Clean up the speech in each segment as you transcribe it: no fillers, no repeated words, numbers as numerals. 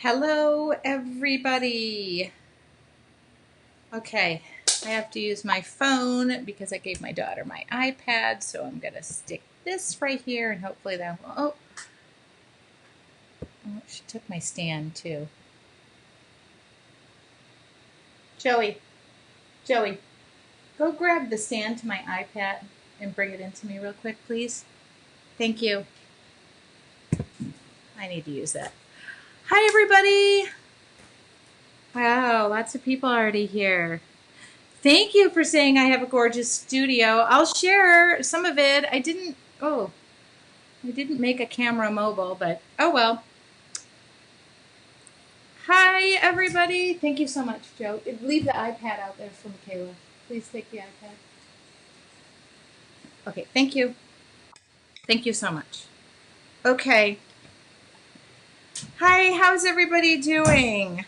Hello, everybody. Okay, I have to use my phone because I gave my daughter my iPad, so I'm going to stick this right here and hopefully that will. Oh, she took my stand too. Joey, go grab the stand to my iPad and bring it into me real quick, please. Thank you. I need to use that. Hi, everybody. Wow, lots of people already here. Thank you for saying I have a gorgeous studio. I'll share some of it. I didn't make a camera mobile, but oh well. Hi, everybody. Thank you so much, Joe. Leave the iPad out there for Michaela. Please take the iPad. Okay, thank you. Thank you so much. Okay. Hi, how's everybody doing?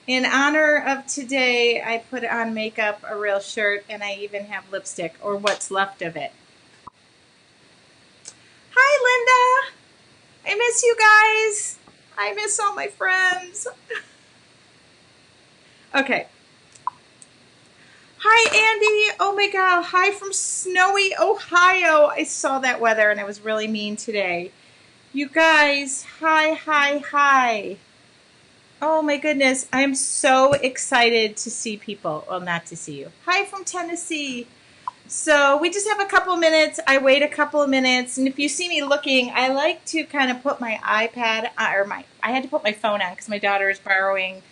In honor of today, I put on makeup, a real shirt, and I even have lipstick, or what's left of it. Hi, Linda. I miss you guys. I miss all my friends. Okay. Hi, Andy. Oh my God. Hi from snowy Ohio. I saw that weather and it was really mean today. You guys, hi. Oh my goodness. I'm so excited to see people. Well, not to see you. Hi from Tennessee. So we just have a couple of minutes. I wait a couple of minutes. And if you see me looking, I like to kind of put my iPad I had to put my phone on because my daughter is borrowing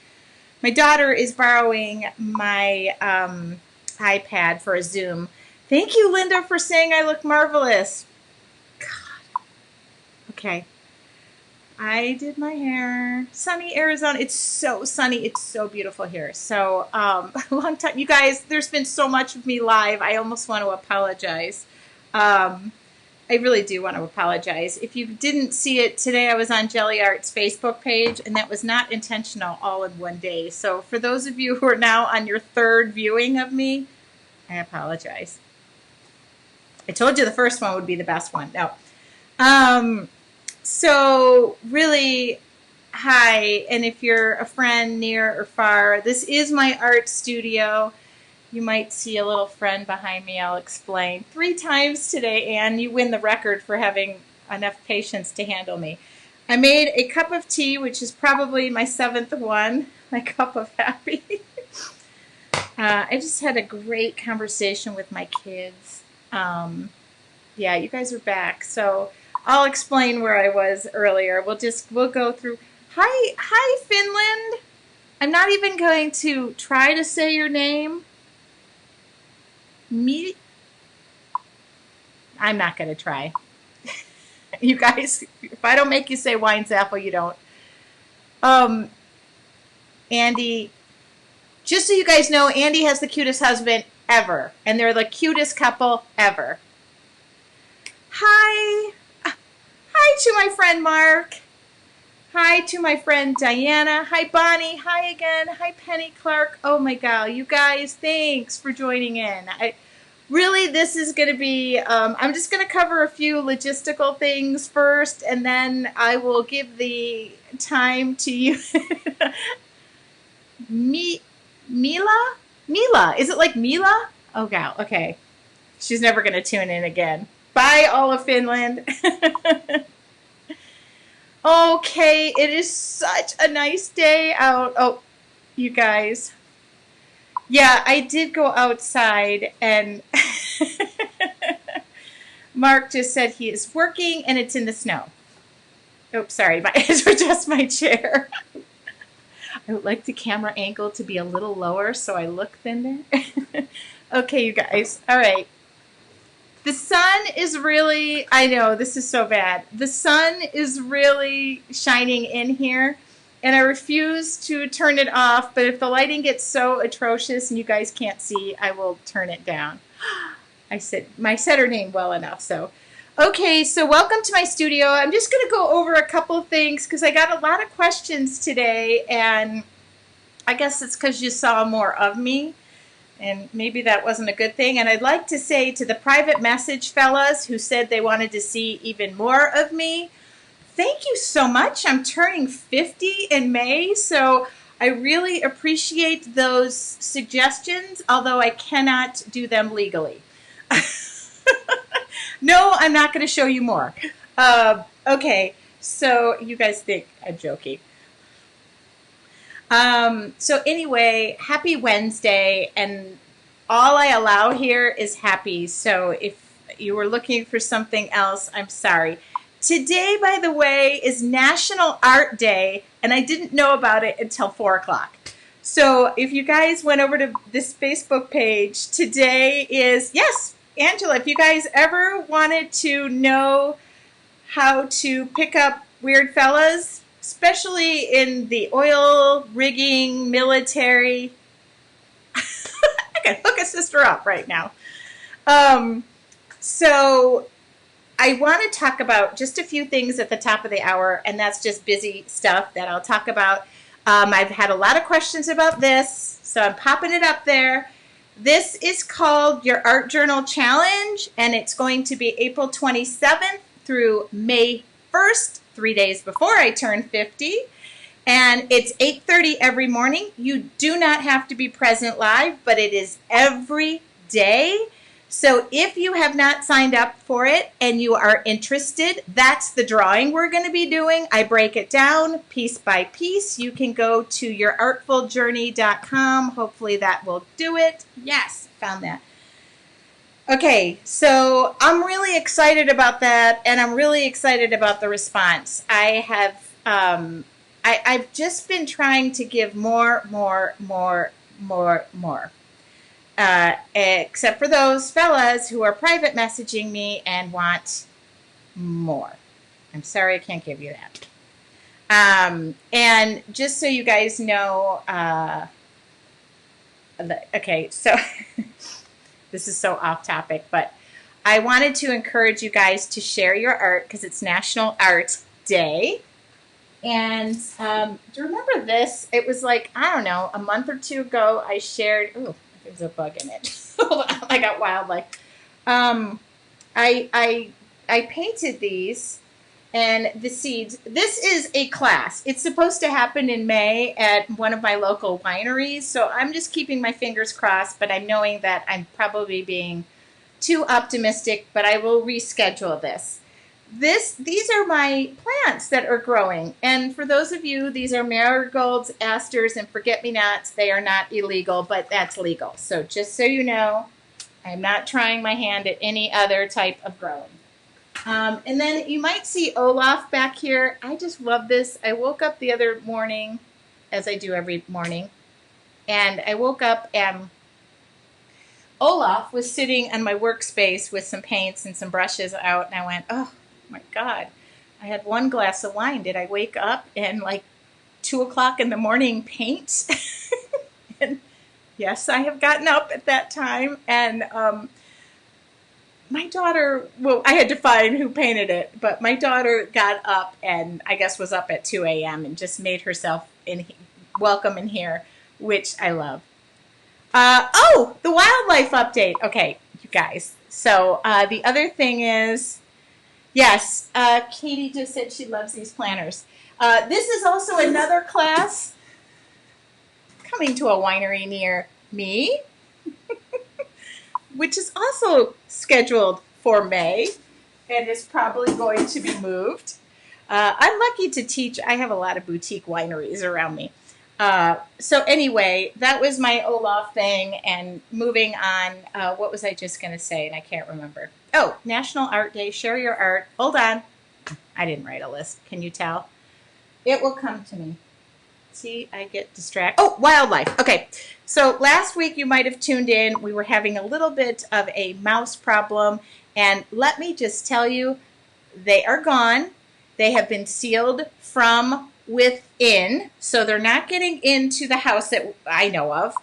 my iPad for a Zoom. Thank you, Linda, for saying I look marvelous. God. Okay. I did my hair. Sunny Arizona. It's so sunny. It's so beautiful here. So, a long time. You guys, there's been so much of me live. I almost want to apologize. I really do want to apologize. If you didn't see it today, I was on Jelly Art's Facebook page, and that was not intentional all in one day. So for those of you who are now on your third viewing of me, I apologize. I told you the first one would be the best one. No. So really, hi, and if you're a friend near or far, this is my art studio. You might see a little friend behind me. I'll explain. 3 times today, Anne, you win the record for having enough patience to handle me. I made a cup of tea, which is probably my 7th one, my cup of happy. I just had a great conversation with my kids. Yeah, you guys are back. So I'll explain where I was earlier. We'll go through. Hi, Finland. I'm not even going to try to say your name. I'm not going to try. You guys, if I don't make you say Weinzapfel, you don't. Andy, just so you guys know, Andy has the cutest husband ever. And they're the cutest couple ever. Hi. Hi to my friend Mark. Hi to my friend Diana. Hi, Bonnie. Hi again. Hi, Penny Clark. Oh my God. You guys, thanks for joining in. Really, this is going to be, I'm just going to cover a few logistical things first, and then I will give the time to you. Mila? Is it like Mila? Oh, God. Okay. She's never going to tune in again. Bye, all of Finland. Okay, it is such a nice day out. Oh, you guys. Yeah, I did go outside and Mark just said he is working and it's in the snow. Oops, sorry, it was just my chair. I would like the camera angle to be a little lower so I look thinner. Okay, you guys. All right. The sun is really, I know, this is so bad. The sun is really shining in here, and I refuse to turn it off, but if the lighting gets so atrocious and you guys can't see, I will turn it down. I said her name well enough, so. Okay, so welcome to my studio. I'm just going to go over a couple of things because I got a lot of questions today, and I guess it's because you saw more of me. And maybe that wasn't a good thing. And I'd like to say to the private message fellas who said they wanted to see even more of me, thank you so much. I'm turning 50 in May, so I really appreciate those suggestions, although I cannot do them legally. No, I'm not going to show you more. Okay, so you guys think I'm joking. So anyway, happy Wednesday, and all I allow here is happy. So if you were looking for something else, I'm sorry. Today, by the way, is National Art Day, and I didn't know about it until 4 o'clock. So if you guys went over to this Facebook page, today is, yes, Angela, if you guys ever wanted to know how to pick up weird fellas, especially in the oil rigging, military, I can hook a sister up right now. So I want to talk about just a few things at the top of the hour, and that's just busy stuff that I'll talk about. I've had a lot of questions about this, so I'm popping it up there. This is called your Art Journal Challenge, and it's going to be April 27th through May 1st, 3 days before I turn 50. And it's 8:30 every morning. You do not have to be present live, but it is every day. So if you have not signed up for it and you are interested, that's the drawing we're going to be doing. I break it down piece by piece. You can go to yourartfuljourney.com. Hopefully that will do it. Yes, found that. Okay, so I'm really excited about that, and I'm really excited about the response. I've just been trying to give more. Except for those fellas who are private messaging me and want more. I'm sorry I can't give you that. And just so you guys know, okay, so this is so off topic, but I wanted to encourage you guys to share your art because it's National Art Day. And do you remember this? It was like, I don't know, a month or two ago, I shared, ooh, there's a bug in it. I got wildlife. I painted these and the seeds. This is a class. It's supposed to happen in May at one of my local wineries. So I'm just keeping my fingers crossed, but I'm knowing that I'm probably being too optimistic, but I will reschedule this. These are my plants that are growing. And for those of you, these are marigolds, asters, and forget-me-nots. They are not illegal, but that's legal. So just so you know, I'm not trying my hand at any other type of growing. And then you might see Olaf back here. I just love this. I woke up the other morning, as I do every morning, and I woke up and Olaf was sitting on my workspace with some paints and some brushes out, and I went, oh my God, I had one glass of wine. Did I wake up and like 2 o'clock in the morning paint? And yes, I have gotten up at that time. And my daughter, well, I had to find who painted it, but my daughter got up and I guess was up at 2 a.m. and just made herself welcome in here, which I love. Oh, the wildlife update. Okay, you guys. So the other thing is, yes, Katie just said she loves these planners. This is also another class coming to a winery near me, which is also scheduled for May and is probably going to be moved. I'm lucky to teach. I have a lot of boutique wineries around me. So anyway, that was my Olaf thing, and moving on, what was I just going to say, and I can't remember. Oh, National Art Day, share your art. Hold on. I didn't write a list. Can you tell? It will come to me. See, I get distracted. Oh, wildlife. Okay, so last week you might have tuned in. We were having a little bit of a mouse problem, and let me just tell you, they are gone. They have been sealed from within, so they're not getting into the house that I know of.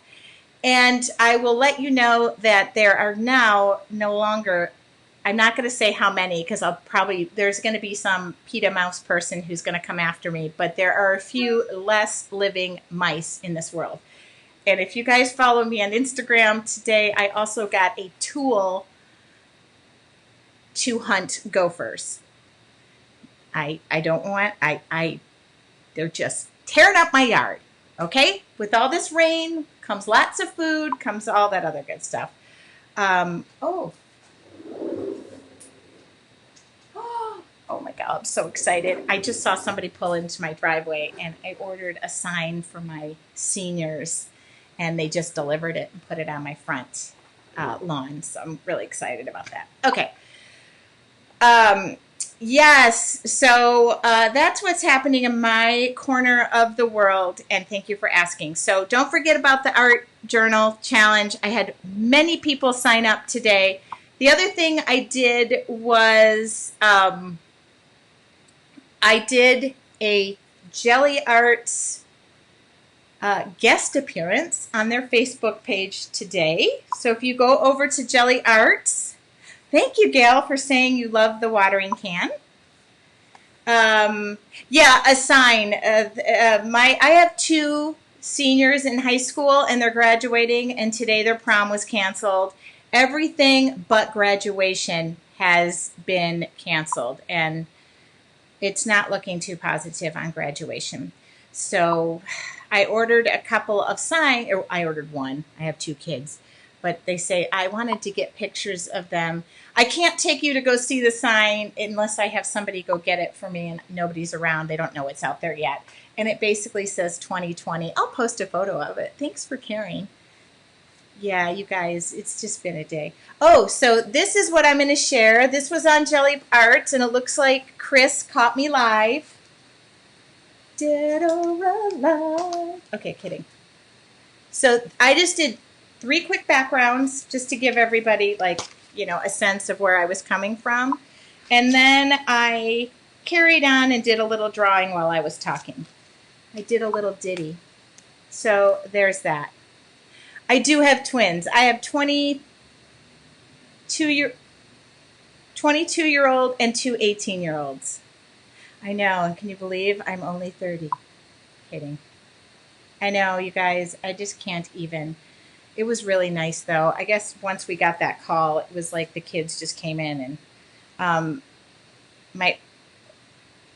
And I will let you know that there are now no longer, I'm not going to say how many because there's going to be some PETA mouse person who's going to come after me, but there are a few less living mice in this world. And if you guys follow me on Instagram today, I also got a tool to hunt gophers. I don't want, they're just tearing up my yard. Okay? With all this rain comes lots of food, comes all that other good stuff. Oh, oh my God, I'm so excited. I just saw somebody pull into my driveway and I ordered a sign for my seniors and they just delivered it and put it on my front lawn. So I'm really excited about that. Okay. Yes, so that's what's happening in my corner of the world, and thank you for asking. So don't forget about the art journal challenge. I had many people sign up today. The other thing I did was I did a Jelly Arts guest appearance on their Facebook page today. So if you go over to Jelly Arts, thank you, Gail, for saying you love the watering can. Yeah, a sign. I have two seniors in high school, and they're graduating, and today their prom was canceled. Everything but graduation has been canceled, and it's not looking too positive on graduation. So I ordered a couple of signs, or I ordered one. I have two kids. But they say, I wanted to get pictures of them. I can't take you to go see the sign unless I have somebody go get it for me and nobody's around. They don't know it's out there yet. And it basically says 2020. I'll post a photo of it. Thanks for caring. Yeah, you guys, it's just been a day. Oh, so this is what I'm going to share. This was on Jelly Arts, and it looks like Chris caught me live. Dead or alive. Okay, kidding. So I just did 3 quick backgrounds just to give everybody, like, you know, a sense of where I was coming from. And then I carried on and did a little drawing while I was talking. I did a little ditty. So there's that. I do have twins. I have 22-year-old and 2 18-year-olds. I know, and can you believe I'm only 30? Kidding. I know, you guys, I just can't even. It was really nice, though. I guess once we got that call, it was like the kids just came in, and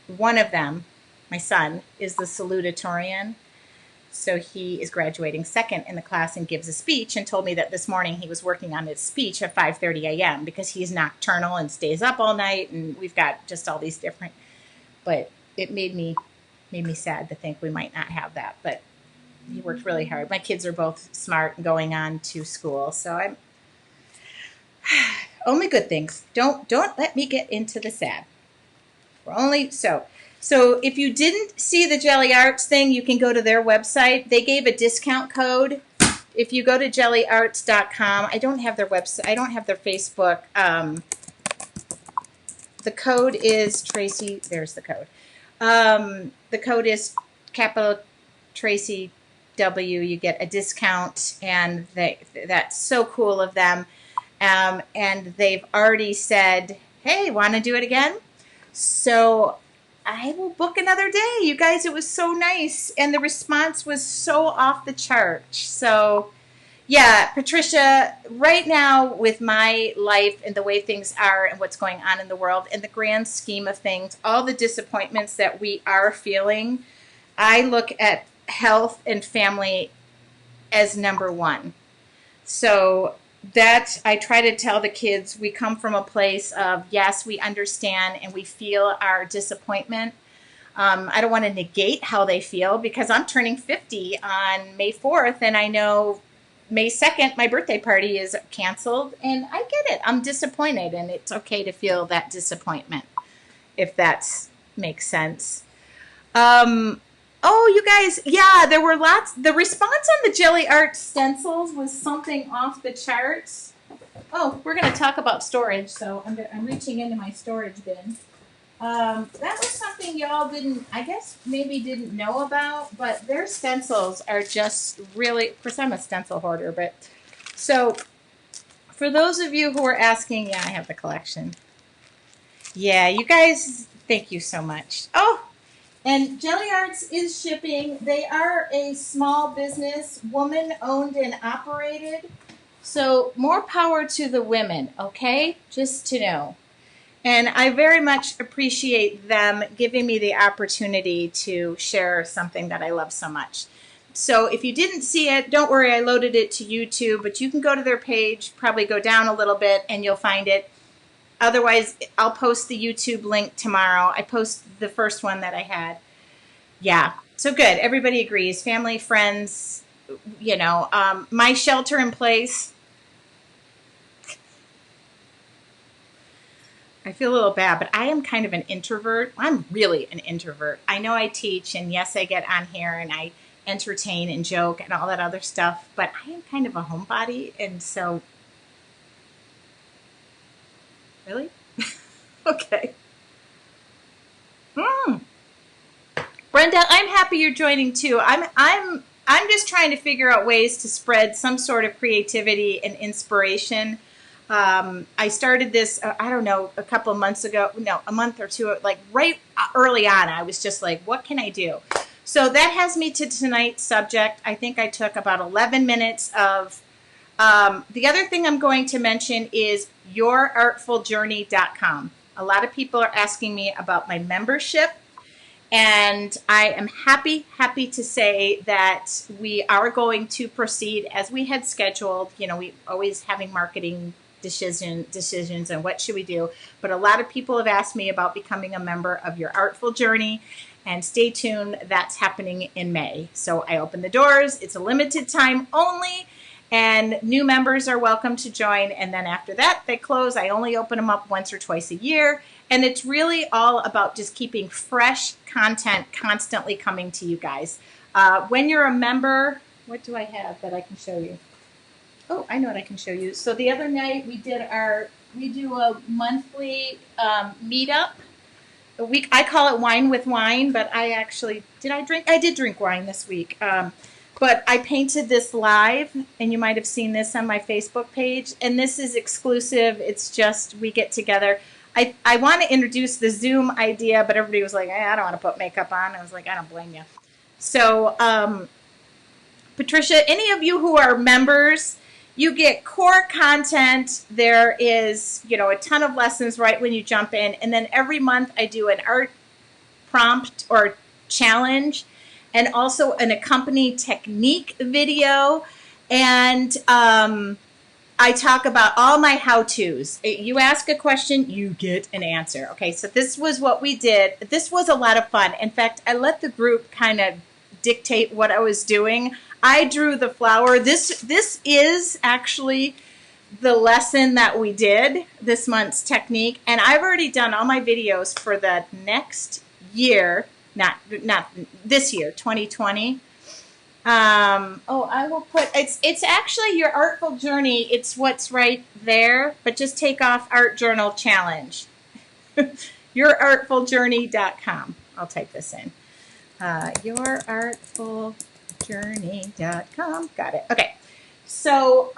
one of them, my son, is the salutatorian. So he is graduating second in the class and gives a speech, and told me that this morning he was working on his speech at 5:30 a.m. because he's nocturnal and stays up all night, and we've got just all these different. But it made me sad to think we might not have that, but he worked really hard. My kids are both smart and going on to school, so I'm only good things. Don't let me get into the sad. We're only so if you didn't see the Jelly Arts thing, you can go to their website. They gave a discount code. If you go to jellyarts.com, I don't have their website. I don't have their Facebook. The code is Tracy. There's the code. The code is capital Tracy W. You get a discount, and that's so cool of them. And they've already said, hey, want to do it again? So I will book another day. You guys, it was so nice. And the response was so off the chart. So, yeah, Patricia, right now with my life and the way things are and what's going on in the world, in the grand scheme of things, all the disappointments that we are feeling, I look at health and family as number one. So that I try to tell the kids, we come from a place of, yes, we understand and we feel our disappointment. I don't want to negate how they feel, because I'm turning 50 on May 4th, and I know May 2nd, my birthday party is canceled, and I get it. I'm disappointed, and it's okay to feel that disappointment, if that makes sense. Oh, you guys, yeah, there were lots. The response on the Jelly Art stencils was something off the charts. Oh, we're going to talk about storage, so I'm reaching into my storage bin. That was something y'all didn't know about, but their stencils are just really, of course I'm a stencil hoarder, but so for those of you who are asking, yeah, I have the collection. Yeah, you guys, thank you so much. Oh, and Jelly Arts is shipping. They are a small business, woman-owned and operated. So more power to the women, okay? Just to know. And I very much appreciate them giving me the opportunity to share something that I love so much. So if you didn't see it, don't worry, I loaded it to YouTube, but you can go to their page, probably go down a little bit, and you'll find it. Otherwise, I'll post the YouTube link tomorrow. I post the first one that I had. Yeah, so good. Everybody agrees. Family, friends, my shelter in place. I feel a little bad, but I am kind of an introvert. I'm really an introvert. I know I teach, and yes, I get on here and I entertain and joke and all that other stuff, but I am kind of a homebody, and so... Really? Okay. Brenda, I'm happy you're joining too. I'm just trying to figure out ways to spread some sort of creativity and inspiration. I started this, I don't know, a couple of months ago, no, a month or two, like right early on, I was just like, what can I do? So that has me to tonight's subject. I think I took about 11 minutes of, the other thing I'm going to mention is yourartfuljourney.com. A lot of people are asking me about my membership, and I am happy to say that we are going to proceed as we had scheduled. We always having marketing decisions and what should we do. But a lot of people have asked me about becoming a member of Your Artful Journey, and stay tuned. That's happening in May. So I open the doors. It's a limited time only, and new members are welcome to join. And then after that, they close. I only open them up once or twice a year. And it's really all about just keeping fresh content constantly coming to you guys. When you're a member, what do I have that I can show you? Oh, I know what I can show you. So the other night we do a monthly meetup. I call it Wine with Wine, but I did drink wine this week. But I painted this live, and you might have seen this on my Facebook page. And this is exclusive. It's just we get together. I want to introduce the Zoom idea, but everybody was like, I don't want to put makeup on. I was like, I don't blame you. So, Patricia, any of you who are members, you get core content. There is, a ton of lessons right when you jump in. And then every month I do an art prompt or challenge, and also an accompanied technique video. And I talk about all my how-tos. You ask a question, you get an answer. Okay, so this was what we did. This was a lot of fun. In fact, I let the group kind of dictate what I was doing. I drew the flower. This is actually the lesson that we did, this month's technique. And I've already done all my videos for the next year, not this year, 2020. I will put, it's actually Your Artful Journey. It's what's right there, but just take off Art Journal Challenge. yourartfuljourney.com. I'll type this in. yourartfuljourney.com. Got it. Okay. So,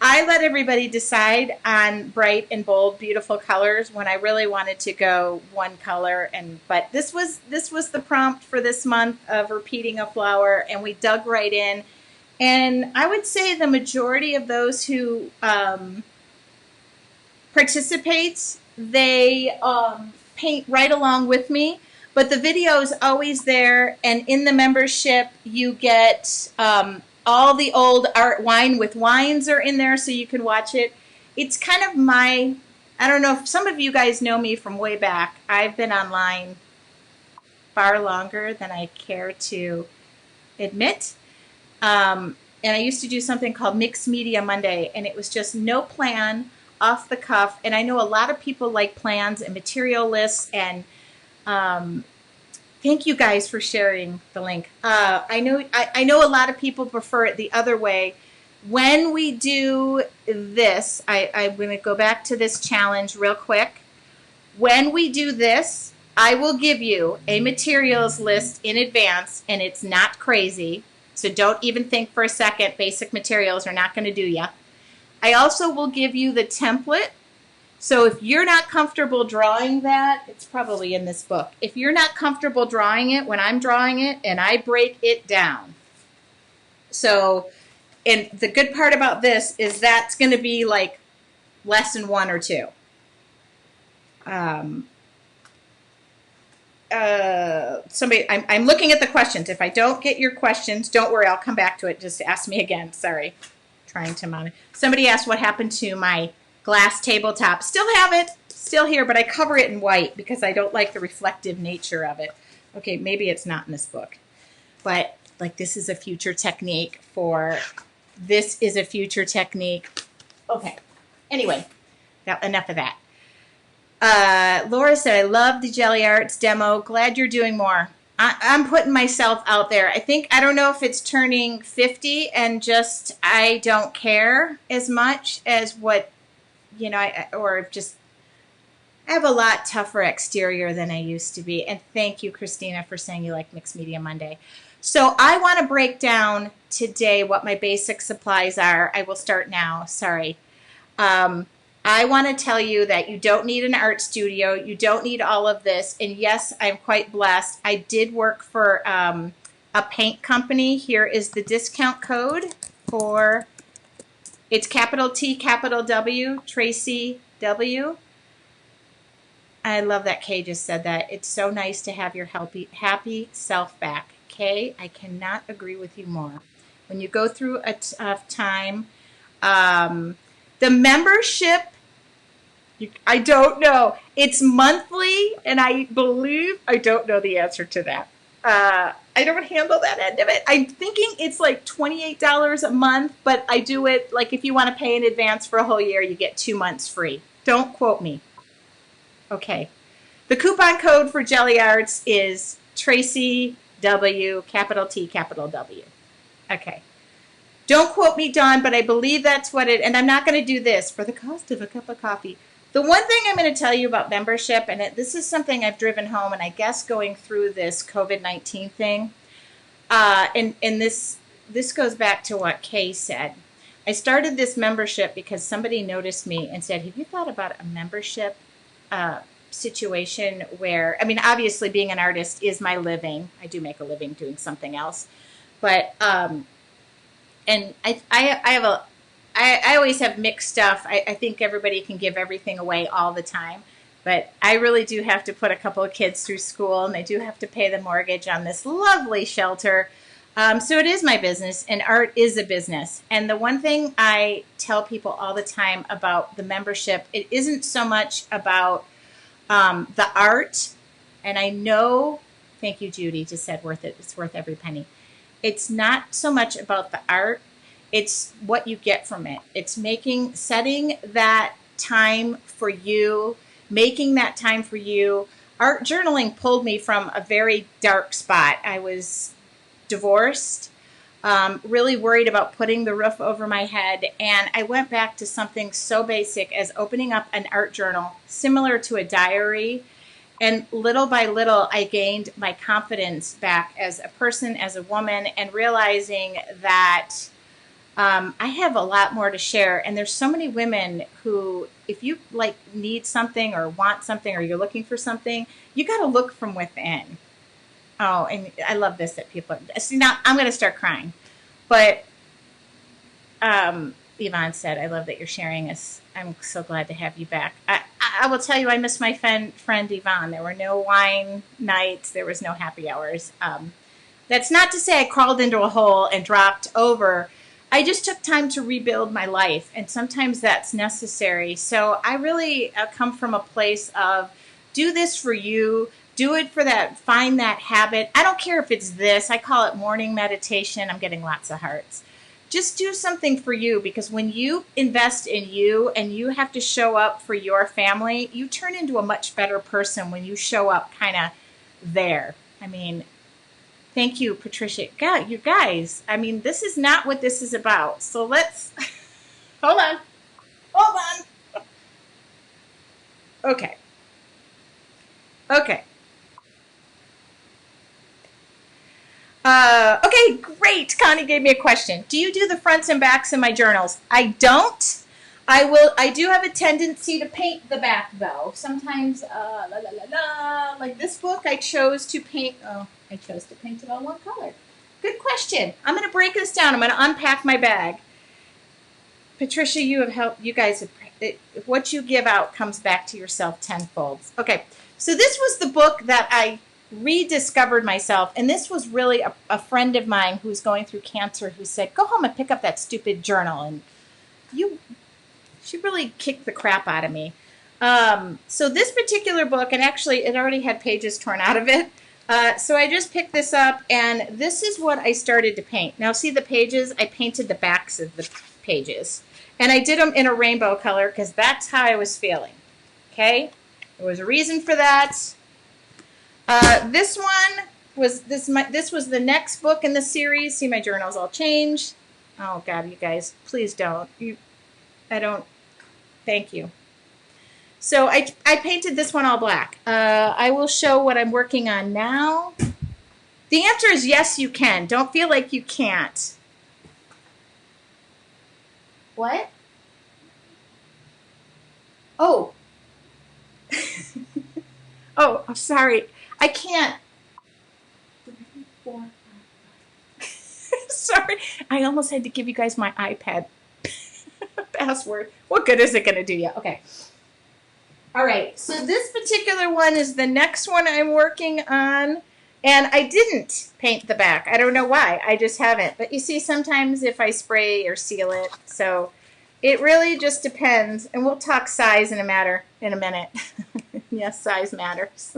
I let everybody decide on bright and bold, beautiful colors when I really wanted to go one color. But this was the prompt for this month of repeating a flower, and we dug right in. And I would say the majority of those who participate, they paint right along with me. But the video is always there, and in the membership you get all the old art. Wine with Wines are in there, so you can watch it. It's kind of I don't know if some of you guys know me from way back. I've been online far longer than I care to admit. And I used to do something called Mixed Media Monday, and it was just no plan, off the cuff. And I know a lot of people like plans and material lists, and thank you guys for sharing the link. I know a lot of people prefer it the other way. When we do this, I'm going to go back to this challenge real quick. When we do this, I will give you a materials list in advance, and it's not crazy. So don't even think for a second basic materials are not going to do you. I also will give you the template. So if you're not comfortable drawing that, it's probably in this book. If you're not comfortable drawing it when I'm drawing it, and I break it down. So, and the good part about this is that's going to be like lesson 1 or 2. I'm looking at the questions. If I don't get your questions, don't worry, I'll come back to it. Just ask me again. Sorry. Trying to monitor. Somebody asked what happened to my glass tabletop. Still have it, still here, but I cover it in white because I don't like the reflective nature of it. Okay, maybe it's not in this book, but like this is a future technique for, this is a future technique. Okay, anyway, now enough of that. Laura said, I love the Jelly Arts demo. Glad you're doing more. I'm putting myself out there. I don't know if it's turning 50 and just I don't care as much as what, you know, I have a lot tougher exterior than I used to be. And thank you, Christina, for saying you like Mixed Media Monday. So I want to break down today what my basic supplies are. I will start now. Sorry. I want to tell you that you don't need an art studio. You don't need all of this. And yes, I'm quite blessed. I did work for a paint company. Here is the discount code for, it's capital T, capital W, Tracy W. I love that Kay just said that. It's so nice to have your happy self back. Kay, I cannot agree with you more. When you go through a tough time, the membership, I don't know. It's monthly, and I believe, I don't know the answer to that. I don't handle that end of it. I'm thinking it's like $28 a month, but I do it, like if you want to pay in advance for a whole year, you get 2 months free. Don't quote me. Okay. The coupon code for Jelly Arts is Tracy W, capital T, capital W. Okay. Don't quote me, Dawn, but I believe that's what it, and I'm not going to do this for the cost of a cup of coffee. The one thing I'm going to tell you about membership, and this is something I've driven home, and I guess going through this COVID-19 thing, and this goes back to what Kay said. I started this membership because somebody noticed me and said, have you thought about a membership situation where, I mean, obviously being an artist is my living. I do make a living doing something else. But, and I always have mixed stuff. I think everybody can give everything away all the time. But I really do have to put a couple of kids through school, and I do have to pay the mortgage on this lovely shelter. So it is my business, and art is a business. And the one thing I tell people all the time about the membership, it isn't so much about the art. And I know, thank you, Judy, just said worth it. It's worth every penny. It's not so much about the art. It's what you get from it. It's setting that time for you, making that time for you. Art journaling pulled me from a very dark spot. I was divorced, really worried about putting the roof over my head. And I went back to something so basic as opening up an art journal, similar to a diary. And little by little, I gained my confidence back as a person, as a woman, and realizing that I have a lot more to share. And there's so many women who, if you like need something or want something or you're looking for something, you got to look from within. Oh, and I love this that people see now. I'm going to start crying, but Yvonne said, "I love that you're sharing us. I'm so glad to have you back." I will tell you, I miss my friend Yvonne. There were no wine nights. There was no happy hours. That's not to say I crawled into a hole and dropped over. I just took time to rebuild my life, and sometimes that's necessary. So I really come from a place of do this for you. Do it for that, find that habit. I don't care if it's this. I call it morning meditation. I'm getting lots of hearts. Just do something for you, because when you invest in you and you have to show up for your family, you turn into a much better person when you show up kind of there. I mean, thank you, Patricia. God, you guys, I mean, this is not what this is about. So let's, hold on. Okay. Okay, great. Connie gave me a question. Do you do the fronts and backs in my journals? I don't. I do have a tendency to paint the back, though. Sometimes, like this book, I chose to paint it all one color. Good question. I'm going to break this down. I'm going to unpack my bag. Patricia, you have helped. You guys have what you give out comes back to yourself tenfold. Okay, so this was the book that I rediscovered myself, and this was really a friend of mine who's going through cancer who said, go home and pick up that stupid journal. And she really kicked the crap out of me. So this particular book, and actually it already had pages torn out of it, so I just picked this up, and this is what I started to paint. Now see the pages? I painted the backs of the pages. And I did them in a rainbow color because that's how I was feeling. Okay? There was a reason for that. This one was this was the next book in the series. See, my journals all changed. Oh God, you guys, please don't. I don't. Thank you. So I painted this one all black. I will show what I'm working on now. The answer is yes, you can. Don't feel like you can't. What? Oh. Oh, I'm sorry. I can't. Sorry. I almost had to give you guys my iPad password. What good is it going to do you? Okay. All right. So this particular one is the next one I'm working on. And I didn't paint the back. I don't know why. I just haven't. But you see, sometimes if I spray or seal it. So it really just depends. And we'll talk size in a minute. Yes, size matters.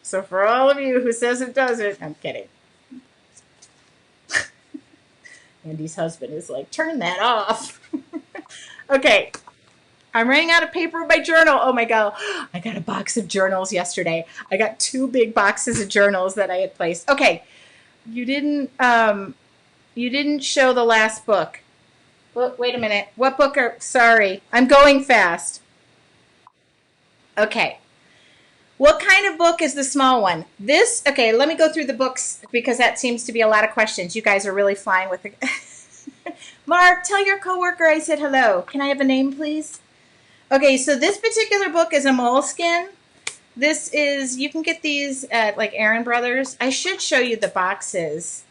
So for all of you who says it doesn't, I'm kidding. Andy's husband is like, turn that off. Okay. I'm running out of paper in my journal. Oh my God. I got a box of journals yesterday. I got 2 big boxes of journals that I had placed. Okay. You didn't show the last book. Wait a minute. What book sorry. I'm going fast. Okay. What kind of book is the small one? Okay, let me go through the books because that seems to be a lot of questions. You guys are really flying with it. Mark, tell your coworker I said hello. Can I have a name, please? Okay, so this particular book is a moleskin. This is, you can get these at like Aaron Brothers. I should show you the boxes.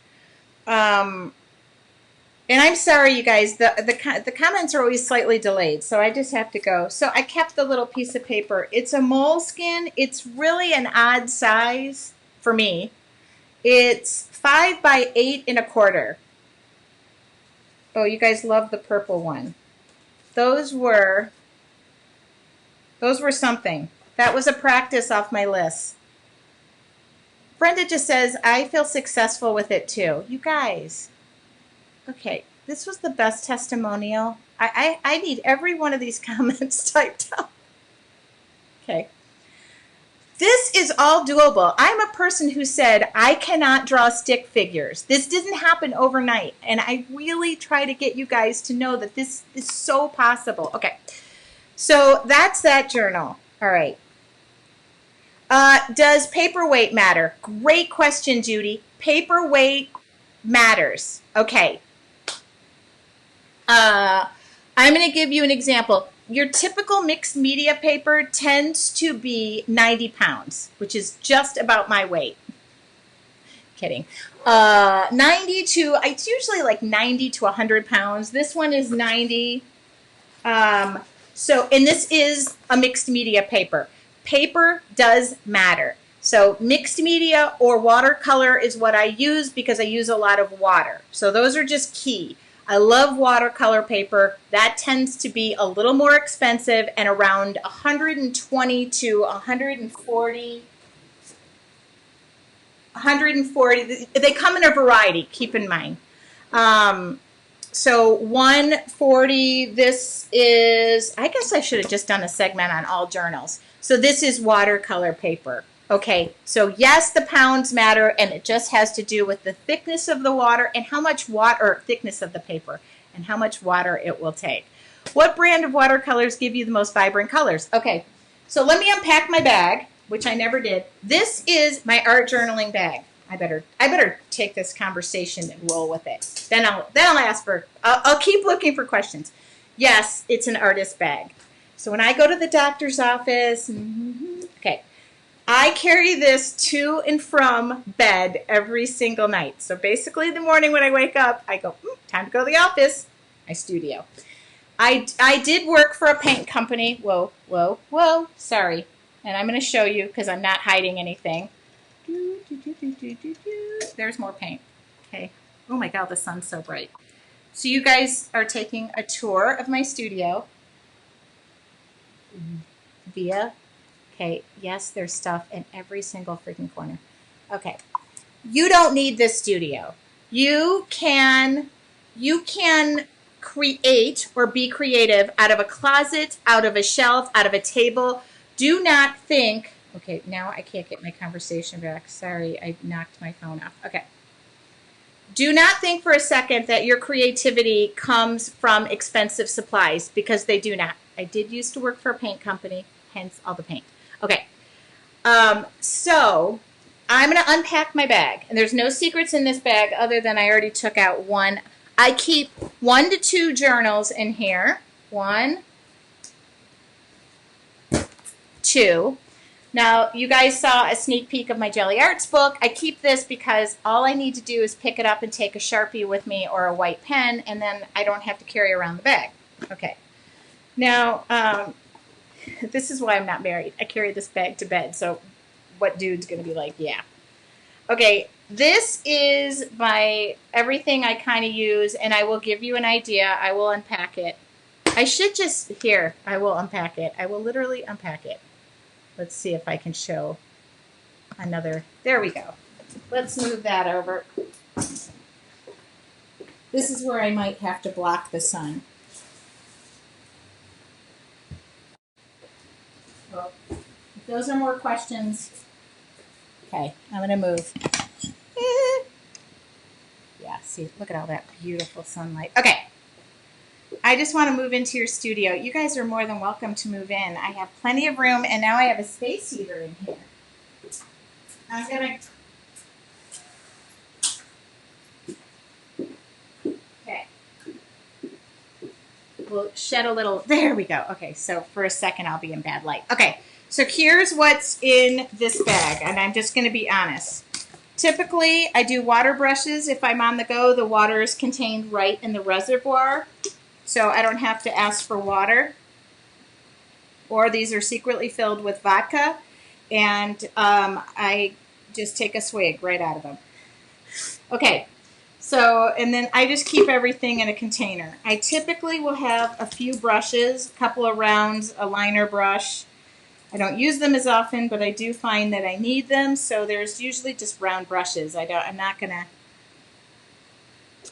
And I'm sorry, you guys, the comments are always slightly delayed, so I just have to go. So I kept the little piece of paper. It's a moleskin. It's really an odd size for me. It's 5 by 8 1/4. Oh, you guys love the purple one. Those were something. That was a practice off my list. Brenda just says, I feel successful with it too. You guys. Okay, this was the best testimonial. I need every one of these comments typed out. Okay. This is all doable. I'm a person who said, I cannot draw stick figures. This didn't happen overnight. And I really try to get you guys to know that this is so possible. Okay. So that's that journal. All right. Does paperweight matter? Great question, Judy. Paperweight matters. Okay. I'm going to give you an example. Your typical mixed media paper tends to be 90 pounds, which is just about my weight. Kidding. It's usually like 90 to 100 pounds. This one is 90. And this is a mixed media paper. Paper does matter. So mixed media or watercolor is what I use because I use a lot of water. So those are just key. I love watercolor paper. That tends to be a little more expensive and around 120 to 140. 140. They come in a variety, keep in mind. So 140, this is, I guess I should have just done a segment on all journals. So this is watercolor paper. Okay, so yes, the pounds matter, and it just has to do with the thickness of the water and how much water, or thickness of the paper, and how much water it will take. What brand of watercolors give you the most vibrant colors? Okay, so let me unpack my bag, which I never did. This is my art journaling bag. I better take this conversation and roll with it. Then I'll ask for, I'll keep looking for questions. Yes, it's an artist bag. So when I go to the doctor's office, okay. I carry this to and from bed every single night. So basically the morning when I wake up, I go, time to go to the office, my studio. I did work for a paint company. Whoa, whoa, whoa. Sorry. And I'm going to show you because I'm not hiding anything. There's more paint. Okay. Oh my God, the sun's so bright. So you guys are taking a tour of my studio via, okay, yes, there's stuff in every single freaking corner. Okay. You don't need this studio. You can create or be creative out of a closet, out of a shelf, out of a table. Do not think, okay, now I can't get my conversation back. Sorry, I knocked my phone off. Okay. Do not think for a second that your creativity comes from expensive supplies, because they do not. I did used to work for a paint company, hence all the paint. Okay. So I'm going to unpack my bag, and there's no secrets in this bag other than I already took out one. I keep 1 to 2 journals in here. 1, 2. Now, you guys saw a sneak peek of my Jelly Arts book. I keep this because all I need to do is pick it up and take a Sharpie with me or a white pen, and then I don't have to carry around the bag. Okay. Now, this is why I'm not married. I carry this bag to bed, so what dude's going to be like, yeah. Okay, this is my everything I kind of use, and I will give you an idea. I will unpack it. I should just, here, I will unpack it. I will literally unpack it. Let's see if I can show another. There we go. Let's move that over. This is where I might have to block the sun. Well, if those are more questions, okay, I'm going to move. Yeah, see, look at all that beautiful sunlight. Okay. I just want to move into your studio. You guys are more than welcome to move in. I have plenty of room, and now I have a space heater in here. I'm going to... Okay. We'll shed a little... There we go. Okay, so for a second, I'll be in bad light. Okay, so here's what's in this bag, and I'm just going to be honest. Typically, I do water brushes. If I'm on the go, the water is contained right in the reservoir, so I don't have to ask for water. Or these are secretly filled with vodka, and I just take a swig right out of them. Okay, so, and then I just keep everything in a container. I typically will have a few brushes, a couple of rounds, a liner brush. I don't use them as often, but I do find that I need them, so there's usually just round brushes. I'm not going to...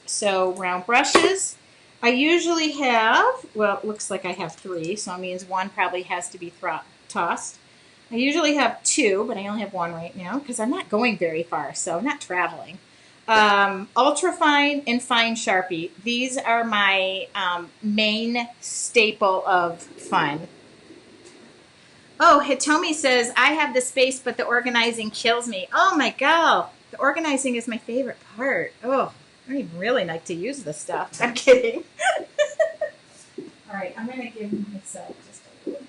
So, round brushes. I usually have, well, it looks like I have 3, so it means one probably has to be tossed. I usually have 2, but I only have 1 right now because I'm not going very far, so I'm not traveling. Ultra fine and fine Sharpie. These are my main staple of fun. Oh, Hitomi says, I have the space, but the organizing kills me. Oh my God, the organizing is my favorite part. Oh. I really like to use this stuff. I'm kidding. All right, I'm going to give myself just a little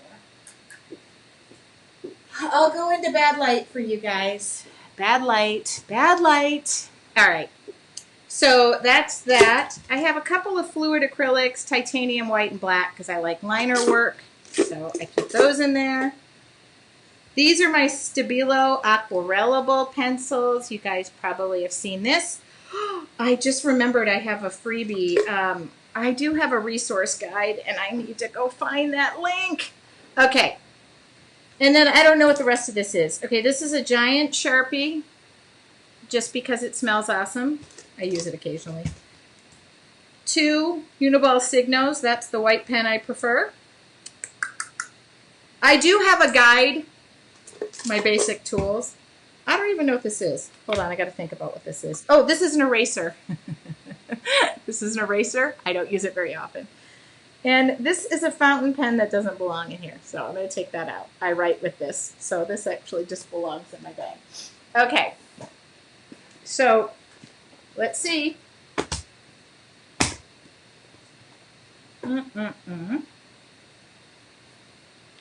more. I'll go into bad light for you guys. Bad light, bad light. All right, so that's that. I have a couple of fluid acrylics, titanium white and black, because I like liner work. So I keep those in there. These are my Stabilo aquarellable pencils. You guys probably have seen this. I just remembered I have a freebie. I do have a resource guide, and I need to go find that link. Okay. And then I don't know what the rest of this is. Okay, this is a giant Sharpie, just because it smells awesome. I use it occasionally. 2 Uniball Signos. That's the white pen I prefer. I do have a guide, my basic tools. I don't even know what this is. Hold on, I got to think about what this is. Oh, this is an eraser. This is an eraser. I don't use it very often. And this is a fountain pen that doesn't belong in here, so I'm going to take that out. I write with this, so this actually just belongs in my bag. Okay, so let's see.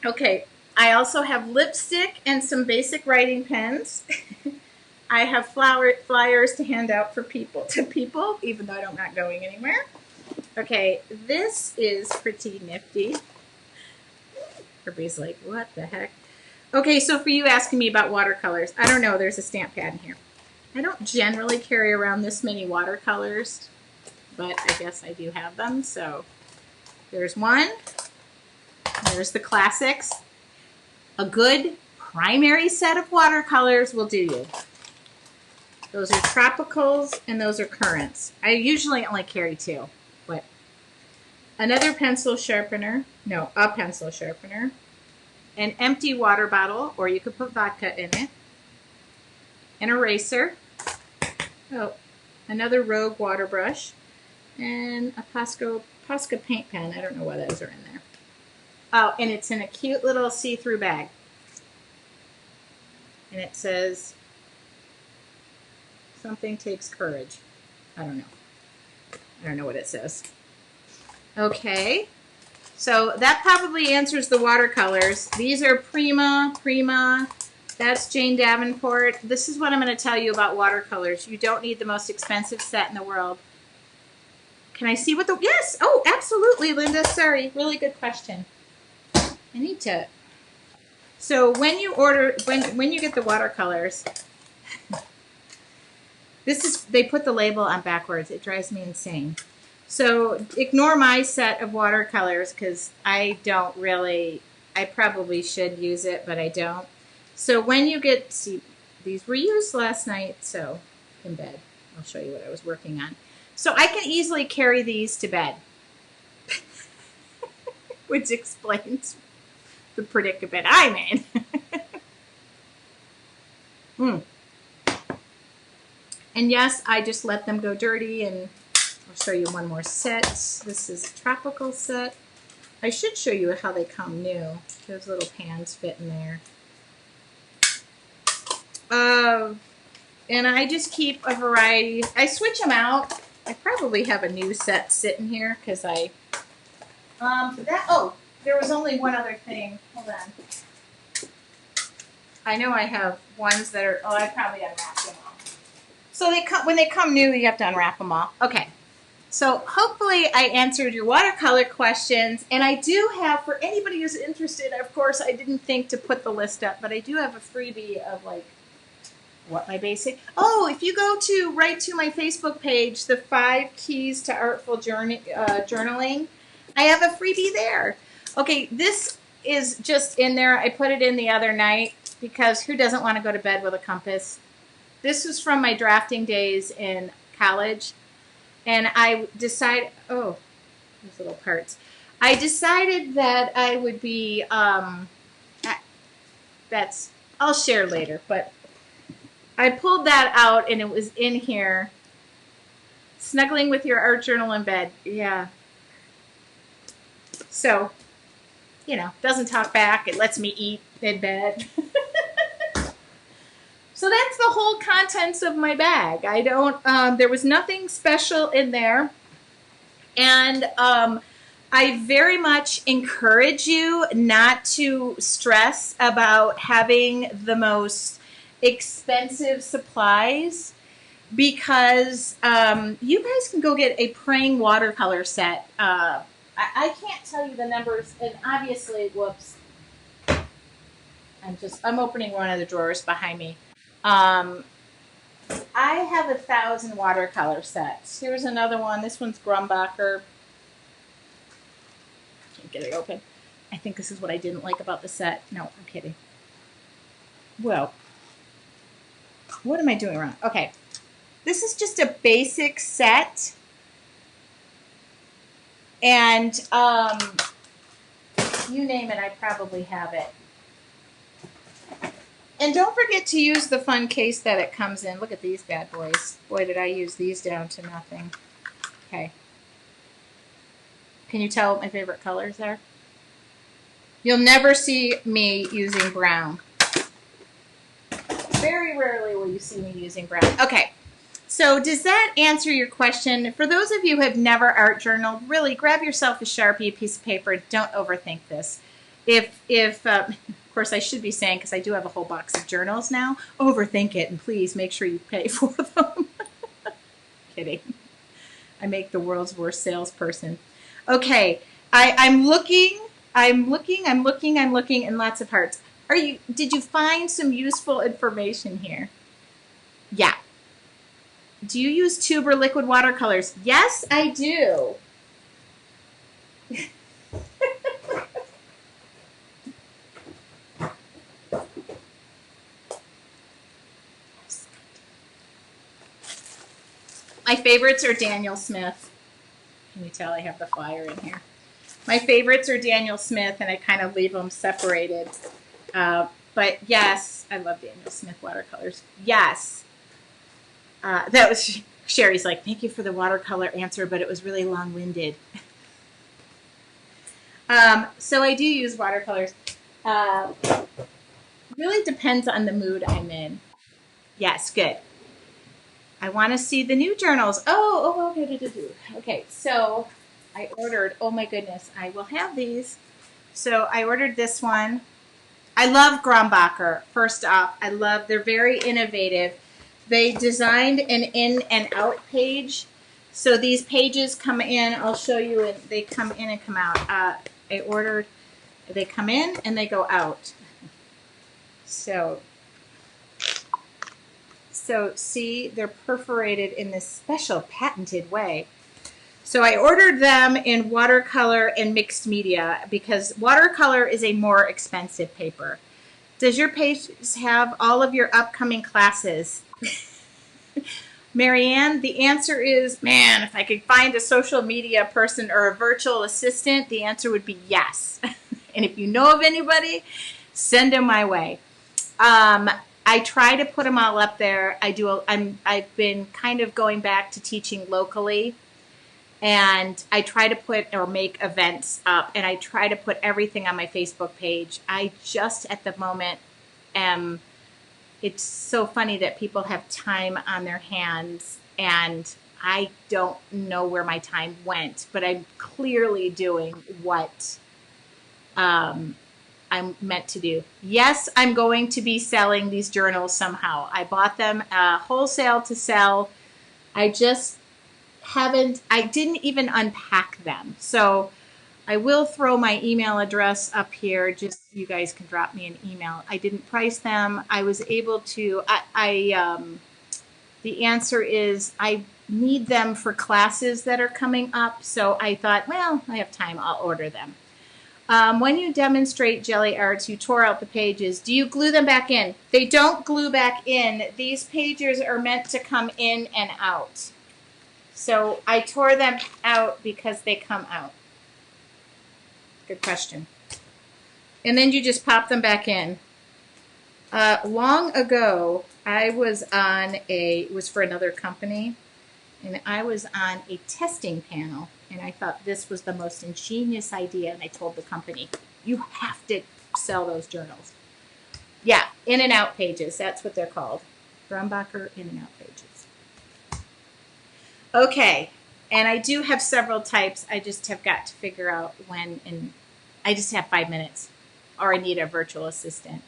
Okay. I also have lipstick and some basic writing pens. I have flyers to hand out for people, even though I'm not going anywhere. Okay, this is pretty nifty. Everybody's like, what the heck? Okay, so for you asking me about watercolors, I don't know, there's a stamp pad in here. I don't generally carry around this many watercolors, but I guess I do have them. So there's one. There's the classics. A good primary set of watercolors will do you. Those are tropicals and those are currants. I usually only carry two, but another pencil sharpener, no, a pencil sharpener, an empty water bottle, or you could put vodka in it, an eraser, oh, another Rogue water brush, and a Posca paint pen. I don't know why those are in there. Oh, and it's in a cute little see-through bag. And it says, something takes courage. I don't know. I don't know what it says. Okay. So that probably answers the watercolors. These are Prima. That's Jane Davenport. This is what I'm going to tell you about watercolors. You don't need the most expensive set in the world. Can I see what the... Yes! Oh, absolutely, Linda. Sorry. Really good question. I need to... So when you order... When you get the watercolors... They put the label on backwards. It drives me insane. So ignore my set of watercolors because I don't really... I probably should use it, but I don't. So when you get... See, these were used last night, so in bed. I'll show you what I was working on. So I can easily carry these to bed, which explains the predicament I'm in. And yes, I just let them go dirty, and I'll show you one more set. This is a tropical set. I should show you how they come new. Those little pans fit in there. And I just keep a variety. I switch them out. I probably have a new set sitting here because I, oh, there was only one other thing. Hold on. I know I have ones that are, oh, I probably unwrapped them all. So when they come new, you have to unwrap them all. Okay. So hopefully I answered your watercolor questions. And I do have, for anybody who's interested, of course, I didn't think to put the list up, but I do have a freebie of like, what my basic... Oh, if you go right to my Facebook page, the 5 Keys to Artful Journaling, I have a freebie there. Okay, this is just in there. I put it in the other night because who doesn't want to go to bed with a compass? This was from my drafting days in college. And I decided... Oh, these little parts. I decided that I would be... I'll share later, but... I pulled that out and it was in here. Snuggling with your art journal in bed. Yeah. So, you know, doesn't talk back. It lets me eat in bed. So that's the whole contents of my bag. I don't, there was nothing special in there. And I very much encourage you not to stress about having the most expensive supplies because you guys can go get a praying watercolor set. I can't tell you the numbers, and obviously, whoops, I'm opening one of the drawers behind me. I have 1,000 watercolor sets. Here's another one. This one's Grumbacher. Can't get it open. I think this is what I didn't like about the set. No, I'm kidding. Well, what am I doing wrong? Okay. This is just a basic set. And you name it, I probably have it. And don't forget to use the fun case that it comes in. Look at these bad boys. Boy, did I use these down to nothing. Okay. Can you tell what my favorite colors are? You'll never see me using brown. Very rarely will you see me using brown. Okay, so does that answer your question? For those of you who have never art journaled, really grab yourself a Sharpie, a piece of paper. Don't overthink this. Of course I should be saying, because I do have a whole box of journals now, overthink it and please make sure you pay for them. Kidding. I make the world's worst salesperson. Okay, I'm looking, I'm looking, I'm looking, I'm looking in lots of hearts. Did you find some useful information here? Yeah. Do you use tube or liquid watercolors? Yes, I do. My favorites are Daniel Smith. Can you tell I have the flyer in here? My favorites are Daniel Smith, and I kind of leave them separated. But yes, I love Daniel Smith watercolors. Yes. That was Sherry's like, thank you for the watercolor answer, but it was really long-winded. So I do use watercolors. Really depends on the mood I'm in. Yes, good. I want to see the new journals. Oh, okay. Okay, so I ordered, oh my goodness, I will have these. So I ordered this one. I love Grombacher. First off, they're very innovative. They designed an in and out page. So these pages come in, I'll show you, and they come in and come out. They come in and they go out. So see, they're perforated in this special patented way. So I ordered them in watercolor and mixed media because watercolor is a more expensive paper. Does your page have all of your upcoming classes? Marianne, the answer is, man, if I could find a social media person or a virtual assistant, the answer would be yes. And if you know of anybody, send them my way. I try to put them all up there. I've been kind of going back to teaching locally, and I try to put or make events up, and I try to put everything on my Facebook page. I just at the moment it's so funny that people have time on their hands, and I don't know where my time went, but I'm clearly doing what I'm meant to do. Yes, I'm going to be selling these journals somehow. I bought them wholesale to sell. I didn't even unpack them. So I will throw my email address up here. Just you guys can drop me an email. I didn't price them. I was able to, the answer is I need them for classes that are coming up. So I thought, well, I have time. I'll order them. When you demonstrate jelly arts, you tore out the pages. Do you glue them back in? They don't glue back in. These pages are meant to come in and out. So I tore them out because they come out. Good question. And then you just pop them back in. Long ago, it was for another company, and I was on a testing panel, and I thought this was the most ingenious idea, and I told the company, you have to sell those journals. Yeah, in and out pages, that's what they're called. Grombacher in and out pages. Okay, and I do have several types. I just have got to figure out when, and I just have 5 minutes, or I need a virtual assistant.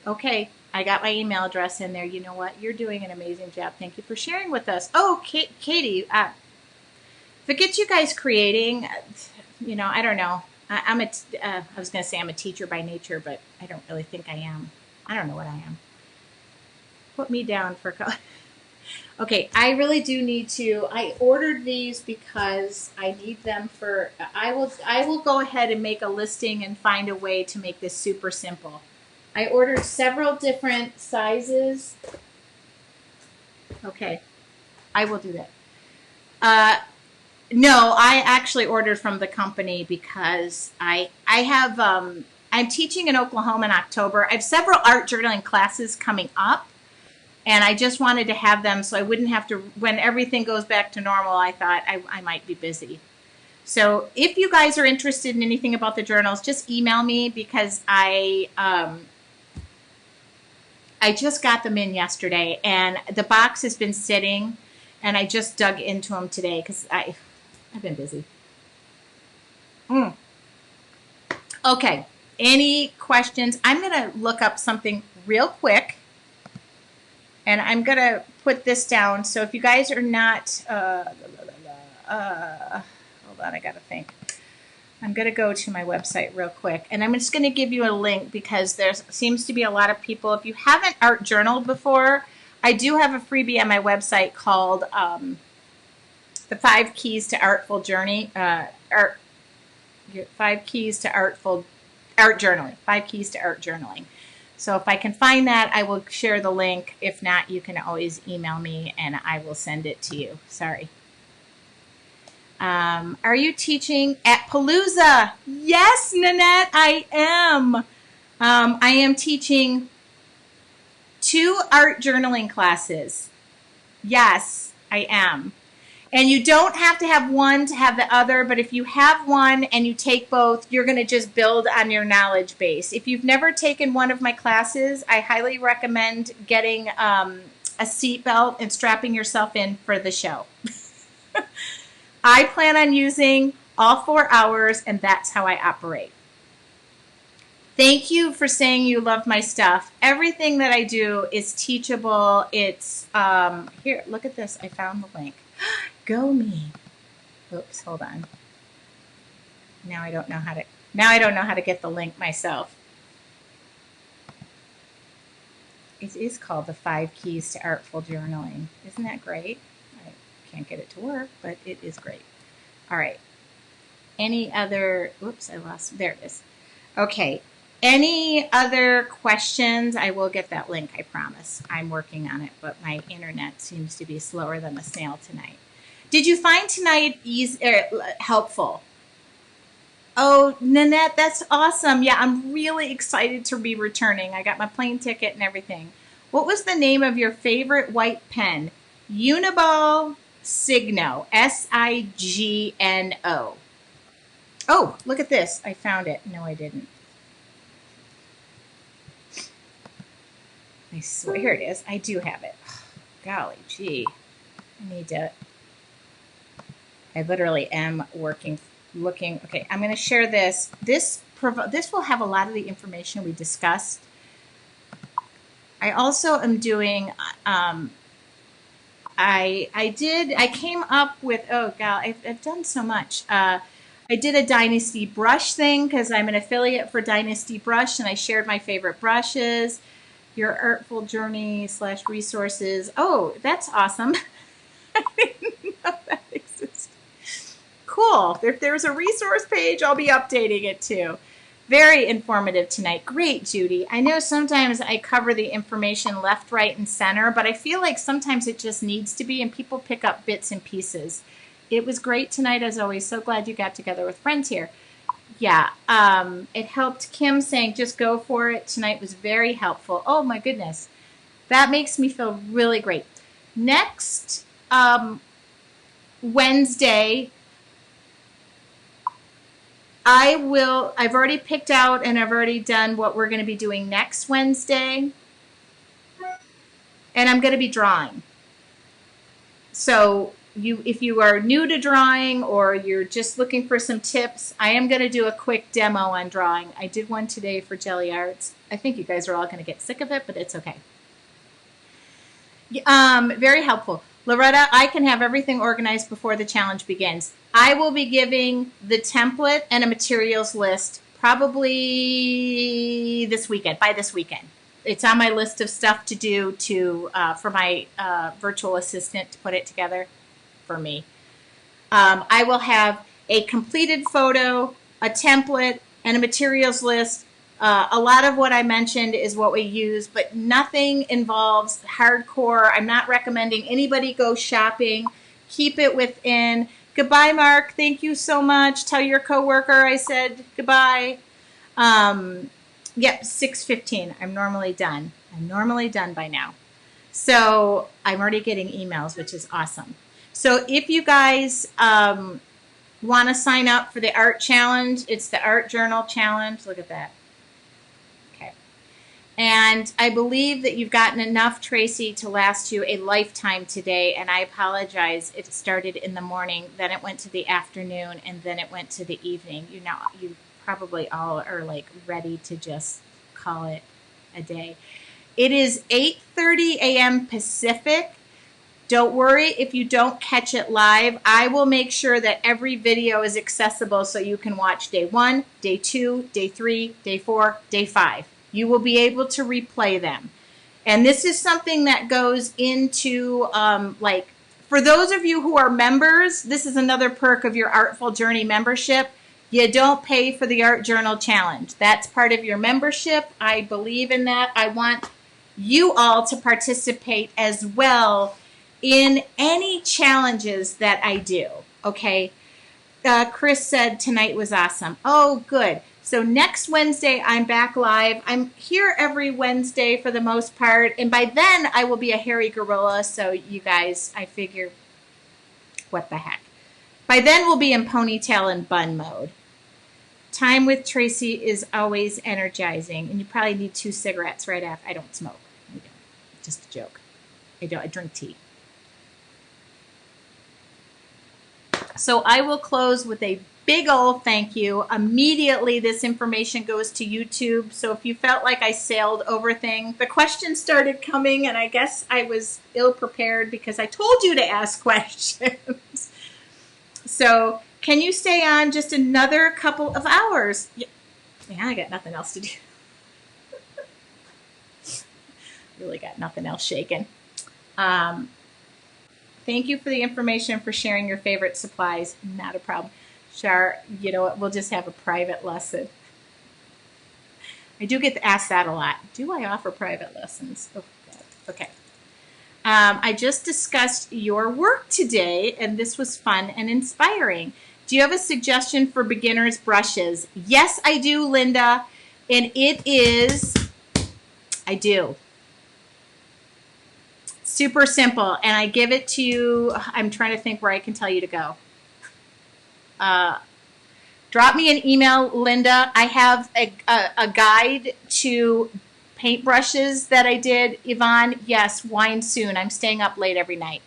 Okay, I got my email address in there. You know what? You're doing an amazing job. Thank you for sharing with us. Oh, Katie, forget you guys creating, I don't know. I was going to say I'm a teacher by nature, but I don't really think I am. I don't know what I am. Put me down for Okay, I really do need to. I ordered these because I need them for. I will go ahead and make a listing and find a way to make this super simple. I ordered several different sizes. Okay, I will do that. No, I actually ordered from the company because I have. I'm teaching in Oklahoma in October. I have several art journaling classes coming up. And I just wanted to have them so I wouldn't have to, when everything goes back to normal, I thought I might be busy. So if you guys are interested in anything about the journals, just email me because I just got them in yesterday and the box has been sitting and I just dug into them today because I've been busy. Okay, any questions? I'm going to look up something real quick. And I'm going to put this down. So if you guys are not, hold on, I got to think. I'm going to go to my website real quick, and I'm just going to give you a link because there seems to be a lot of people. If you haven't art journaled before, I do have a freebie on my website called the 5 Keys to Artful Journey, 5 Keys to Art Journaling, 5 Keys to Art Journaling. So if I can find that, I will share the link. If not, you can always email me and I will send it to you. Sorry. Are you teaching at Palooza? Yes, Nanette, I am. I am teaching 2 art journaling classes. Yes, I am. And you don't have to have one to have the other, but if you have one and you take both, you're going to just build on your knowledge base. If you've never taken one of my classes, I highly recommend getting a seatbelt and strapping yourself in for the show. I plan on using all 4 hours, and that's how I operate. Thank you for saying you love my stuff. Everything that I do is teachable. It's, here, look at this. I found the link. Go me. Oops, hold on. Now I don't know how to get the link myself. It is called the 5 Keys to Artful Journaling. Isn't that great? I can't get it to work, but it is great. All right. Any other, oops, I lost, there it is. Okay. Any other questions? I will get that link, I promise. I'm working on it, but my internet seems to be slower than a snail tonight. Did you find tonight helpful? Oh, Nanette, that's awesome. Yeah, I'm really excited to be returning. I got my plane ticket and everything. What was the name of your favorite white pen? Uniball Signo, Signo. Oh, look at this. I found it. No, I didn't. I swear, here it is. I do have it. Golly gee. I literally am looking. Okay, I'm going to share this. This will have a lot of the information we discussed. I also am doing, I came up with, oh God, I've done so much. I did a Dynasty brush thing because I'm an affiliate for Dynasty Brush, and I shared my favorite brushes. Your Artful Journey / resources. Oh, that's awesome. I didn't know that existed. Cool. If there's a resource page, I'll be updating it too. Very informative tonight. Great, Judy. I know sometimes I cover the information left, right, and center, but I feel like sometimes it just needs to be, and people pick up bits and pieces. It was great tonight, as always. So glad you got together with friends here. Yeah, it helped. Kim saying, just go for it. Tonight was very helpful. Oh, my goodness. That makes me feel really great. Next Wednesday, I've already picked out and I've already done what we're going to be doing next Wednesday. And I'm going to be drawing. So if you are new to drawing or you're just looking for some tips, I am going to do a quick demo on drawing. I did one today for Jelly Arts. I think you guys are all going to get sick of it, but it's okay. Very helpful. Loretta, I can have everything organized before the challenge begins. I will be giving the template and a materials list probably by this weekend. It's on my list of stuff to do for my virtual assistant to put it together for me. I will have a completed photo, a template, and a materials list. A lot of what I mentioned is what we use, but nothing involves hardcore. I'm not recommending anybody go shopping. Keep it within. Goodbye, Mark. Thank you so much. Tell your coworker I said goodbye. Yep, 6:15. I'm normally done. I'm normally done by now. So I'm already getting emails, which is awesome. So if you guys want to sign up for the art challenge, it's the Art Journal Challenge. Look at that. Okay. And I believe that you've gotten enough, Tracy, to last you a lifetime today. And I apologize. It started in the morning, then it went to the afternoon, and then it went to the evening. You probably all are like ready to just call it a day. It is 8:30 a.m. Pacific. Don't worry if you don't catch it live. I will make sure that every video is accessible so you can watch day 1, day 2, day 3, day 4, day 5. You will be able to replay them. And this is something that goes into, like, for those of you who are members, this is another perk of your Artful Journey membership. You don't pay for the Art Journal Challenge. That's part of your membership. I believe in that. I want you all to participate as well in any challenges that I do, okay? Chris said tonight was awesome. Oh, good. So next Wednesday, I'm back live. I'm here every Wednesday for the most part, and by then, I will be a hairy gorilla, so you guys, I figure, what the heck. By then, we'll be in ponytail and bun mode. Time with Tracy is always energizing, and you probably need 2 cigarettes right after. I don't smoke. I don't. Just a joke. I drink tea. So I will close with a big old thank you. Immediately, this information goes to YouTube. So if you felt like I sailed over things, the questions started coming, and I guess I was ill-prepared because I told you to ask questions. So can you stay on just another couple of hours? Yeah, I got nothing else to do. Really got nothing else shaking. Thank you for the information, for sharing your favorite supplies. Not a problem. Char, you know what? We'll just have a private lesson. I do get asked that a lot. Do I offer private lessons? Oh, God. Okay. I just discussed your work today, and this was fun and inspiring. Do you have a suggestion for beginners' brushes? Yes, I do, Linda. And it is, I do. Super simple, and I give it to you. I'm trying to think where I can tell you to go. Drop me an email, Linda. I have a guide to paintbrushes that I did. Yvonne, yes, wine soon. I'm staying up late every night.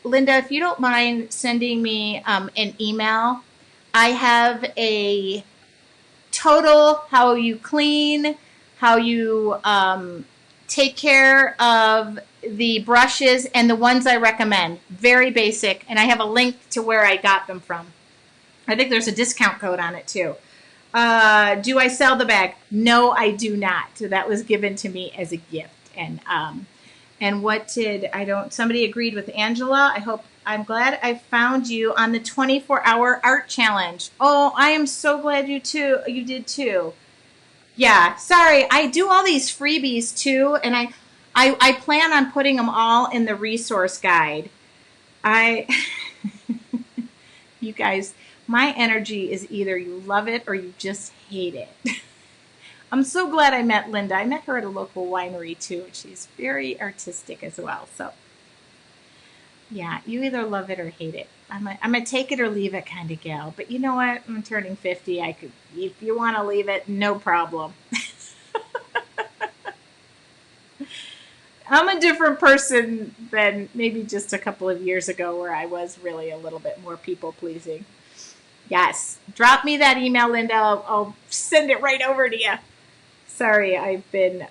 Linda, if you don't mind sending me an email, I have a total how you clean, how you take care of the brushes and the ones I recommend. Very basic. And I have a link to where I got them from. I think there's a discount code on it too. Do I sell the bag? No, I do not. So that was given to me as a gift. And what did, somebody agreed with Angela. I'm glad I found you on the 24-hour art challenge. Oh, I am so glad you did too. Yeah, sorry, I do all these freebies too, and I plan on putting them all in the resource guide. You guys, my energy is either you love it or you just hate it. I'm so glad I met Linda. I met her at a local winery too. She's very artistic as well. So, yeah, you either love it or hate it. I'm a take it or leave it kind of gal. But you know what? I'm turning 50. If you want to leave it, no problem. I'm a different person than maybe just a couple of years ago where I was really a little bit more people-pleasing. Yes. Drop me that email, Linda. I'll send it right over to you. Sorry, I've been...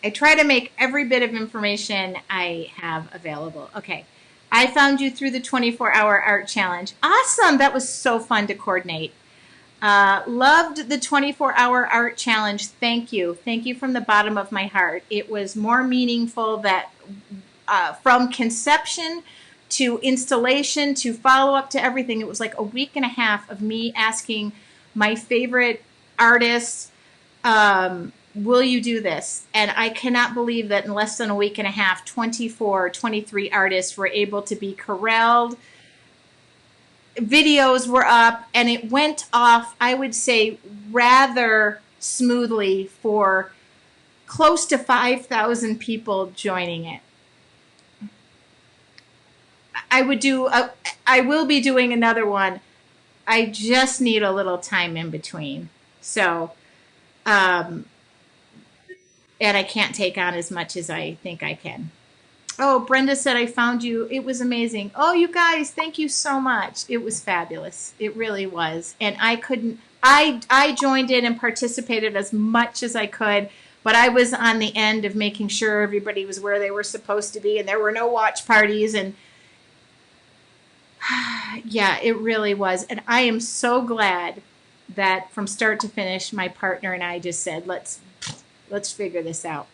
I try to make every bit of information I have available. Okay. I found you through the 24-hour art challenge. Awesome. That was so fun to coordinate. Loved the 24-hour art challenge. Thank you. Thank you from the bottom of my heart. It was more meaningful that from conception to installation to follow-up to everything. It was like a week and a half of me asking my favorite artists, will you do this? And I cannot believe that in less than a week and a half, 23 artists were able to be corralled. Videos were up, and it went off, I would say, rather smoothly for close to 5,000 people joining it. I will be doing another one. I just need a little time in between. So, and I can't take on as much as I think I can. Oh, Brenda said, I found you. It was amazing. Oh, you guys, thank you so much. It was fabulous. It really was. And I joined in and participated as much as I could, But I was on the end of making sure everybody was where they were supposed to be, and there were no watch parties. And yeah, it really was. And I am so glad that from start to finish, my partner and I just said, let's figure this out.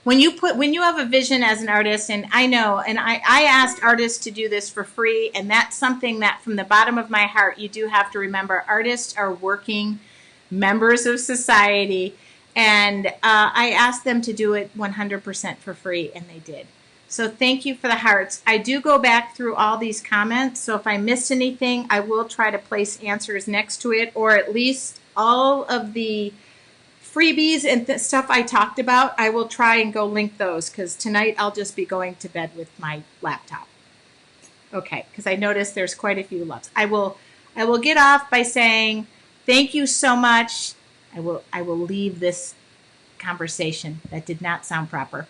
When you have a vision as an artist, and I know, and I asked artists to do this for free, and that's something that from the bottom of my heart, you do have to remember. Artists are working members of society, and I asked them to do it 100% for free, and they did. So thank you for the hearts. I do go back through all these comments, so if I missed anything, I will try to place answers next to it, or at least all of the freebies and stuff I talked about, I will try and go link those, because tonight I'll just be going to bed with my laptop. Okay, because I noticed there's quite a few loves. I will get off by saying thank you so much. I will leave this conversation. That did not sound proper.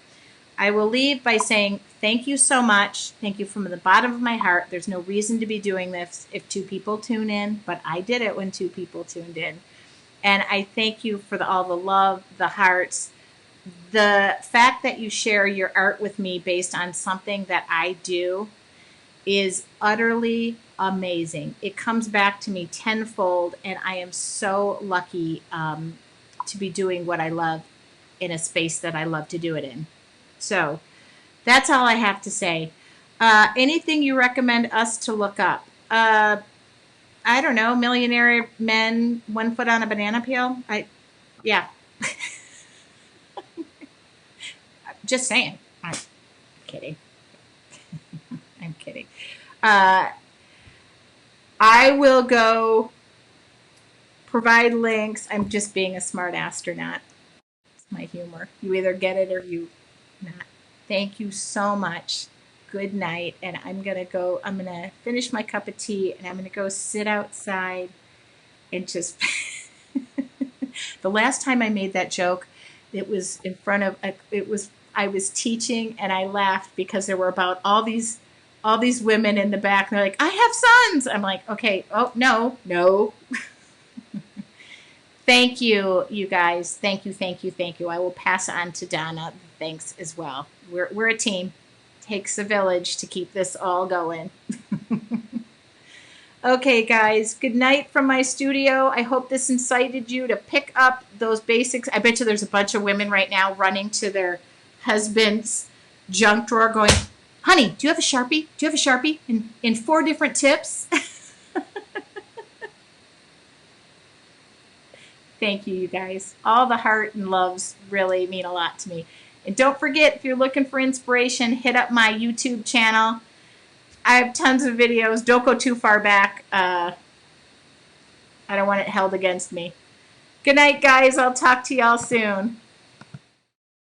I will leave by saying thank you so much. Thank you from the bottom of my heart. There's no reason to be doing this if 2 people tune in, but I did it when 2 people tuned in. And I thank you for all the love, the hearts, the fact that you share your art with me based on something that I do is utterly amazing. It comes back to me tenfold, and I am so lucky to be doing what I love in a space that I love to do it in. So that's all I have to say. Anything you recommend us to look up? I don't know, millionaire men, 1 foot on a banana peel. Yeah. Just saying. I'm kidding. I'm kidding. I will go provide links. I'm just being a smart astronaut. It's my humor. You either get it or you not. Thank you so much. Good night. And I'm going to finish my cup of tea, and I'm going to go sit outside and just, the last time I made that joke, it was in front of, I was teaching, and I laughed because there were about all these women in the back, and they're like, I have sons. I'm like, okay, oh, no. Thank you, you guys. Thank you. I will pass on to Donna. Thanks as well. We're a team. Takes a village to keep this all going. Okay, guys, good night from my studio. I hope this incited you to pick up those basics. I bet you there's a bunch of women right now running to their husband's junk drawer going, honey, do you have a Sharpie? Do you have a Sharpie in 4 different tips? Thank you, you guys. All the heart and loves really mean a lot to me. And don't forget, if you're looking for inspiration, hit up my YouTube channel. I have tons of videos. Don't go too far back. I don't want it held against me. Good night, guys. I'll talk to y'all soon.